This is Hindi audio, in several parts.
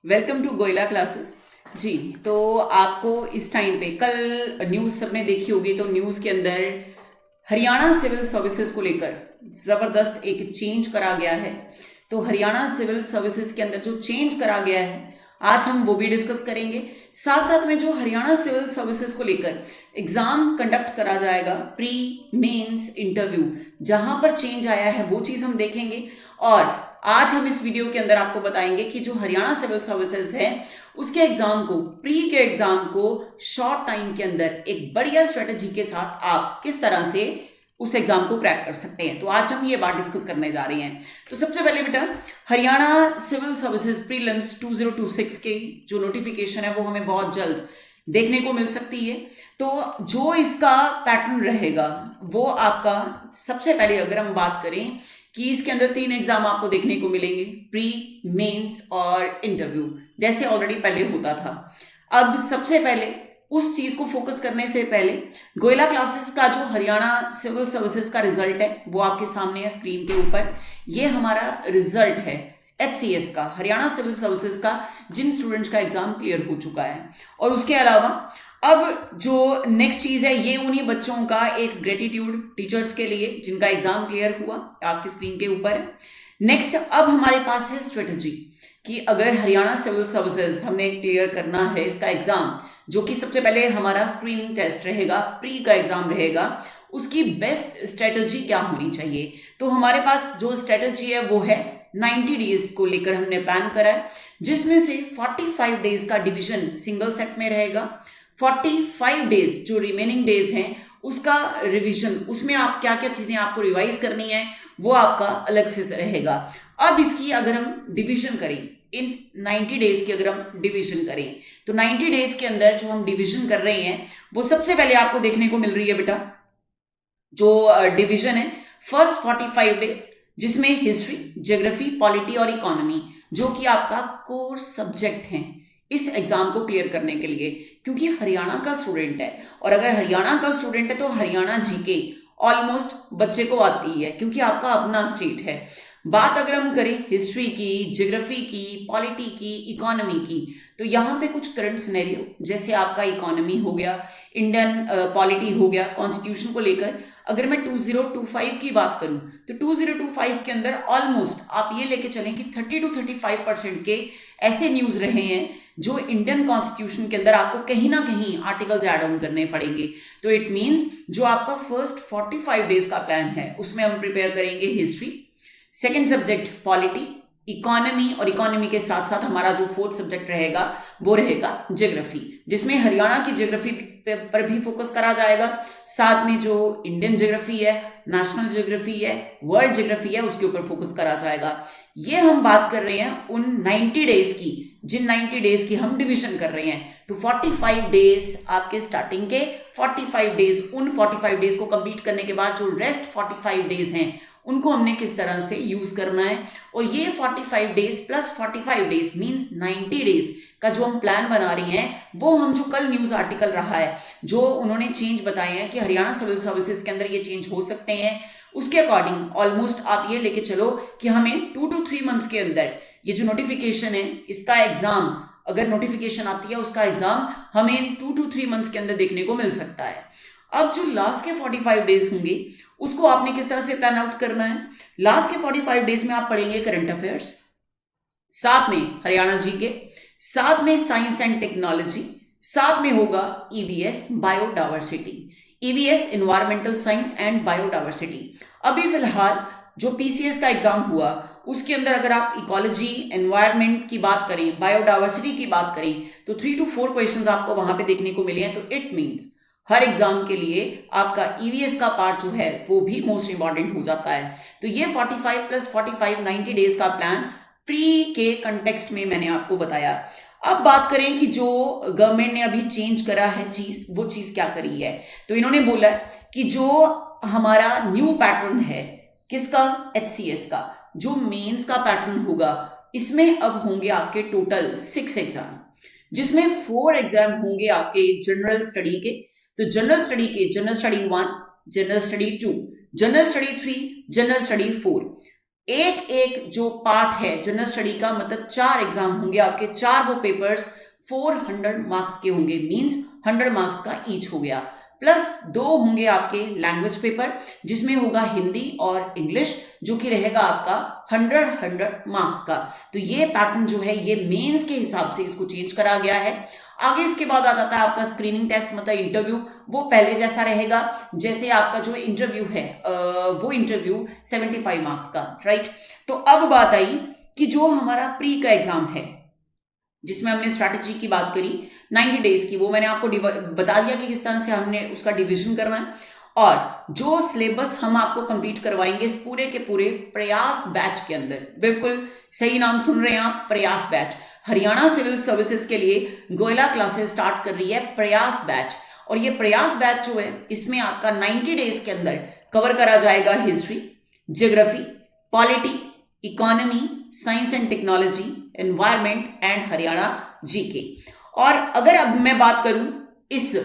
Welcome to Goyla classes. जी, तो आपको इस टाइम पे कल न्यूज़ सबने देखी होगी, तो न्यूज़ के अंदर हरियाणा सिविल सर्विसेज को लेकर ज़बरदस्त एक चेंज करा गया है। तो हरियाणा सिविल सर्विसेज के अंदर जो चेंज करा गया है, आज हम वो भी डिस्कस करेंगे। साथ साथ में जो हरियाणा सिविल सर्विसेज को लेकर एग्जाम कंडक्ट करा जाएगा, प्री मेंस इंटरव्यू, जहां पर चेंज आया है वो चीज़ हम देखेंगे। और आज हम इस वीडियो के अंदर आपको बताएंगे कि जो हरियाणा सिविल सर्विसेज है उसके एग्जाम को, प्री के एग्जाम को शॉर्ट टाइम के अंदर एक बढ़िया स्ट्रेटेजी के साथ आप किस तरह से उस एग्जाम को क्रैक कर सकते हैं। तो आज हम ये बात डिस्कस करने जा रहे हैं। तो सबसे पहले बेटा, हरियाणा सिविल सर्विसेज प्रीलिम्स 2026 की जो नोटिफिकेशन है वो हमें बहुत जल्द देखने को मिल सकती है। तो जो इसका पैटर्न रहेगा वो आपका, सबसे पहले अगर हम बात करें कि इसके अंदर 3 एग्जाम आपको देखने को मिलेंगे, प्री, मेंस और इंटरव्यू, जैसे ऑलरेडी पहले होता था। अब सबसे पहले उस चीज को फोकस करने से पहले गोयला क्लासेस का जो हरियाणा सिविल सर्विसेज का रिजल्ट है वो आपके सामने है स्क्रीन के ऊपर। ये हमारा रिजल्ट है HCS का, हरियाणा सिविल सर्विसेज का, जिन स्टूडेंट्स का एग्जाम क्लियर हो चुका है। और उसके अलावा अब जो नेक्स्ट चीज है, ये उन्हीं बच्चों का एक ग्रेटिट्यूड टीचर्स के लिए जिनका एग्जाम क्लियर हुआ, आपकी स्क्रीन के ऊपर है। नेक्स्ट अब हमारे पास है स्ट्रेटजी कि अगर हरियाणा सिविल सर्विसेज हमने क्लियर करना है इसका एग्जाम, जो कि सबसे पहले हमारा स्क्रीनिंग टेस्ट रहेगा, प्री का एग्जाम रहेगा, उसकी बेस्ट स्ट्रेटजी क्या होनी चाहिए। तो हमारे पास जो स्ट्रेटजी है वो है 90 डेज को लेकर हमने प्लान करा है, जिसमें से 45 डेज का डिवीजन सिंगल सेट में रहेगा। 45 डेज जो रिमेनिंग डेज हैं उसका रिवीजन, उसमें आप क्या क्या चीजें आपको रिवाइज करनी है वो आपका अलग से रहेगा। अब इसकी अगर हम डिवीजन करें, इन 90 डेज की अगर हम डिवीजन करें, तो 90 डेज के अंदर जो हम डिवीजन कर रहे हैं वो सबसे पहले आपको देखने को मिल रही है बेटा, जो डिवीजन है फर्स्ट 45 डेज, जिसमें हिस्ट्री, ज्योग्राफी, पॉलिटी और इकोनॉमी, जो कि आपका कोर सब्जेक्ट है इस एग्जाम को क्लियर करने के लिए, क्योंकि हरियाणा का स्टूडेंट है। और अगर हरियाणा का स्टूडेंट है तो हरियाणा जीके ऑलमोस्ट बच्चे को आती है, क्योंकि आपका अपना स्टेट है। बात अगर हम करें हिस्ट्री की, ज्योग्राफी की, पॉलिटी की, इकोनॉमी की, तो यहाँ पे कुछ करंट सिनेरियो, जैसे आपका इकोनॉमी हो गया, इंडियन पॉलिटी हो गया, कॉन्स्टिट्यूशन को लेकर अगर मैं 2025 की बात करूं, तो 2025 के अंदर ऑलमोस्ट आप ये लेके चलें कि 30 to 35% के ऐसे न्यूज रहे हैं जो इंडियन कॉन्स्टिट्यूशन के अंदर आपको कहीं ना कहीं आर्टिकल्स ऐड ऑन करने पड़ेंगे। तो इट मींस जो आपका फर्स्ट 45 डेज का प्लान है उसमें हम प्रिपेयर करेंगे history, second subject polity, economy, और इकोनॉमी के साथ साथ हमारा जो फोर्थ सब्जेक्ट रहेगा वो रहेगा ज्योग्राफी, जिसमें हरियाणा की ज्योग्राफी पर भी फोकस करा जाएगा। साथ में जो इंडियन ज्योग्राफी है, नेशनल ज्योग्राफी है, वर्ल्ड ज्योग्राफी है, उसके ऊपर फोकस करा जाएगा। ये हम बात कर रहे हैं उन 90 डेज की, जिन 90 डेज की हम डिवीजन कर रहे हैं। तो 45 डेज आपके स्टार्टिंग के, 45 डेज, उन 45 डेज को कंप्लीट करने के बाद जो रेस्ट 45 डेज हैं उनको हमने किस तरह से यूज करना है। और ये 45 days plus 45 days means 90 days का जो हम प्लान बना रही हैं, वो हम जो कल न्यूज आर्टिकल रहा है, जो उन्होंने चेंज बताए हैं कि हरियाणा सिविल सर्विसेज के अंदर ये चेंज हो सकते हैं, उसके अकॉर्डिंग ऑलमोस्ट आप ये लेके चलो कि हमें 2 to 3 मंथ्स के अंदर ये जो नोटिफिकेशन है इसका एग्जाम, अगर नोटिफिकेशन आती है उसका एग्जाम हमें 2 to 3 मंथ्स के अंदर देखने को मिल सकता है। अब जो लास्ट के 45 डेज होंगे उसको आपने किस तरह से प्लान आउट करना है। लास्ट के 45 डेज में आप पढ़ेंगे करंट अफेयर्स, साथ में हरियाणा जीके, साथ में साइंस एंड टेक्नोलॉजी, साथ में होगा EVS biodiversity, EVS environmental science and biodiversity. अभी फिलहाल जो पीसीएस का एग्जाम हुआ उसके अंदर अगर आप इकोलॉजी, एनवायरमेंट की बात करें, बायोडायवर्सिटी की बात करें, तो 3 to 4 क्वेश्चंस आपको वहां पे देखने को मिले हैं। तो इट मींस हर एग्जाम के लिए आपका ईवीएस का पार्ट जो है वो भी मोस्ट इंपॉर्टेंट हो जाता है। तो ये 45 प्लस 45 90 डेज का प्लान प्री के कंटेक्स्ट में मैंने आपको बताया। अब बात करें कि जो गवर्नमेंट ने अभी चेंज करा है चीज, वो चीज क्या करी है। तो इन्होंने बोला कि जो हमारा न्यू पैटर्न है किसका, HCS का, जो मेंस का पैटर्न होगा, इसमें अब होंगे आपके टोटल 6 एग्जाम, जिसमें 4 एग्जाम होंगे आपके जनरल स्टडी के। तो जनरल स्टडी के general study 1, general study 2, general study 3, general study 4, एक एक जो पार्ट है जनरल स्टडी का, मतलब 4 एग्जाम होंगे आपके, 4 वो पेपर्स 400 मार्क्स के होंगे, मींस 100 मार्क्स का ईच हो गया, प्लस 2 होंगे आपके लैंग्वेज पेपर जिसमें होगा हिंदी और इंग्लिश, जो कि रहेगा आपका 100 मार्क्स का। तो ये पैटर्न जो है ये मेंस के हिसाब से इसको चेंज करा गया है। आगे इसके बाद आ जाता है आपका स्क्रीनिंग टेस्ट, मतलब इंटरव्यू, वो पहले जैसा रहेगा, जैसे आपका जो इंटरव्यू है वो इंटरव्यू 75 मार्क्स का, राइट। तो अब बात आई कि जो हमारा प्री का एग्जाम है जिसमें हमने स्ट्रैटेजी की बात करी 90 डेज की, वो मैंने आपको बता दिया कि किस तरह से हमने उसका डिवीजन करना है, और जो सिलेबस हम आपको कंप्लीट करवाएंगे इस पूरे के पूरे प्रयास बैच के अंदर, बिल्कुल सही नाम सुन रहे हैं आप, प्रयास बैच। हरियाणा सिविल सर्विसेज के लिए गोयला क्लासेस स्टार्ट कर रही है प्रयास बैच, और ये प्रयास बैच जो है इसमें आपका 90 डेज के अंदर कवर करा जाएगा history, geography, polity, economy, science and technology, environment and Haryana GK. और अगर अब मैं बात करूं इस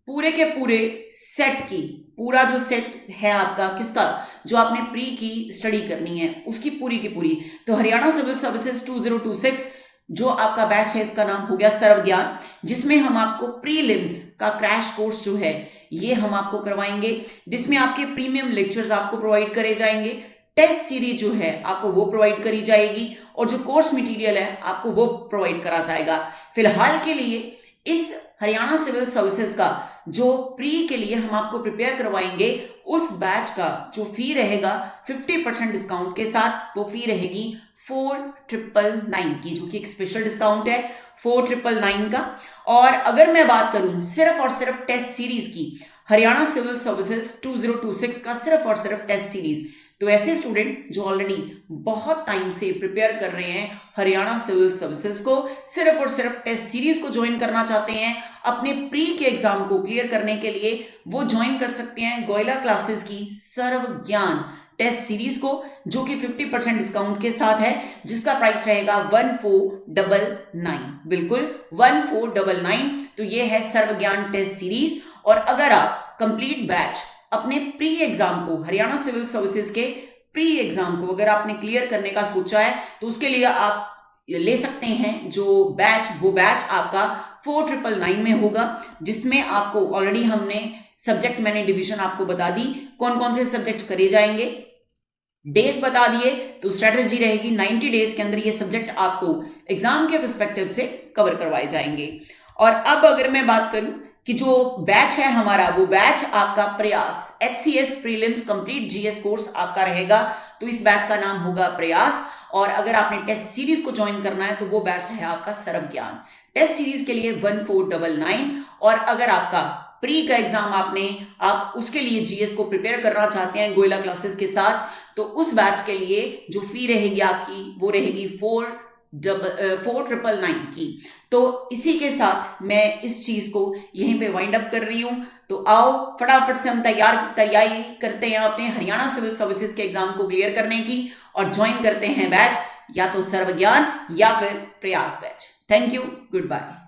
पूरे के पूरे सेट की, पूरा जो सेट है आपका किसका, जो आपने प्री की स्टडी करनी है उसकी पूरी की पूरी, तो हरियाणा सिविल सर्विसेज 2026 जो आपका बैच है इसका नाम हो गया सर्व ज्ञान, जिसमें हम आपको प्रीलिम्स का क्रैश कोर्स जो है ये हम आपको करवाएंगे, जिसमें आपके प्रीमियम लेक्चर्स आपको प्रोवाइड करे जाएंगे, टेस्ट सीरीज जो है आपको वो प्रोवाइड करी जाएगी, और जो कोर्स मटेरियल है आपको वो प्रोवाइड करा जाएगा। फिलहाल के लिए इस हरियाणा सिविल सर्विसेज का जो प्री के लिए हम आपको प्रिपेयर करवाएंगे उस बैच का जो फी रहेगा 50% डिस्काउंट के साथ, वो फी रहेगी 4999 की, जो कि एक स्पेशल डिस्काउंट है 4999 का। और अगर मैं बात करूं सिर्फ और सिर्फ टेस्ट सीरीज की, हरियाणा सिविल सर्विसेज 2026 का सिर्फ और सिर्फ टेस्ट सीरीज, तो ऐसे स्टूडेंट जो ऑलरेडी बहुत टाइम से प्रिपेयर कर रहे हैं हरियाणा सिविल सर्विसेज को, सिर्फ और सिर्फ टेस्ट सीरीज को ज्वाइन करना चाहते हैं अपने प्री के एग्जाम को क्लियर करने के लिए, वो ज्वाइन कर सकते हैं गोयला क्लासेस की सर्व ज्ञान टेस्ट सीरीज को, जो कि 50% डिस्काउंट के साथ है, जिसका प्राइस रहेगा 1499, बिल्कुल 1499। तो ये है सर्व ज्ञान टेस्ट सीरीज। और अगर आप कंप्लीट बैच अपने प्री एग्जाम को, हरियाणा सिविल सर्विसेज के प्री एग्जाम को अगर आपने क्लियर करने का सोचा है, तो उसके लिए आप ले सकते हैं जो बैच, वो बैच आपका 4999 में होगा, जिसमें आपको ऑलरेडी हमने सब्जेक्ट, मैंने डिवीजन आपको बता दी, कौन कौन से सब्जेक्ट करे जाएंगे, डेज बता दिए, तो स्ट्रेटेजी रहेगी 90 डेज के अंदर ये सब्जेक्ट आपको एग्जाम के पर्सपेक्टिव से कवर करवाए जाएंगे। और अब अगर मैं बात करूं कि जो बैच है हमारा, वो बैच आपका प्रयास HCS prelims complete GS course आपका रहेगा, तो इस बैच का नाम होगा प्रयास। और अगर आपने टेस्ट सीरीज को ज्वाइन करना है तो वो बैच है आपका सर्व ज्ञान, टेस्ट सीरीज के लिए 1499। और अगर आपका प्री का एग्जाम आप उसके लिए जीएस को प्रिपेयर करना चाहते हैं गोयला क्लासेस के साथ, तो उस बैच के लिए जो फी रहेगी आपकी वो रहेगी 4999 की। तो इसी के साथ मैं इस चीज को यहीं पे वाइंड अप कर रही हूं। तो आओ फटाफट से हम तैयारी करते हैं अपने हरियाणा सिविल सर्विसेज के एग्जाम को क्लियर करने की, और ज्वाइन करते हैं बैच या तो सर्व ज्ञान या फिर Prayas batch. Thank you, good bye.